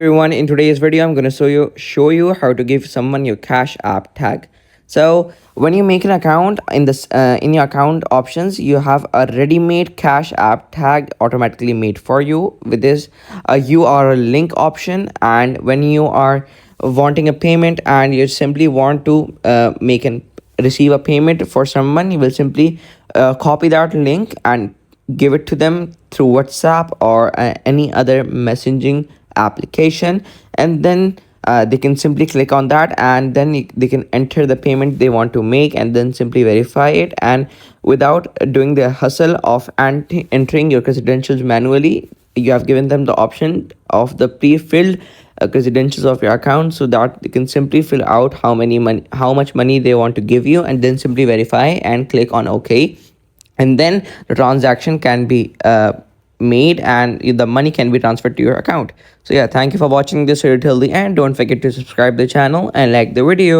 Everyone, in today's video I'm going to show you how to give someone your cash app tag. So when you make an account in your account options, you have a ready-made cash app tag automatically made for you with this URL link option. And when you are wanting a payment and you simply want to make and receive a payment for someone, you will simply copy that link and give it to them through WhatsApp or any other messaging application, and then they can simply click on that, and then they can enter the payment they want to make and then simply verify it, and without doing the hustle of entering your credentials manually. You have given them the option of the pre-filled credentials of your account, so that they can simply fill out how much money they want to give you, and then simply verify and click on OK, and then the transaction can be made and the money can be transferred to your account. So yeah, thank you for watching this video till the end. Don't forget to subscribe the channel and like the video.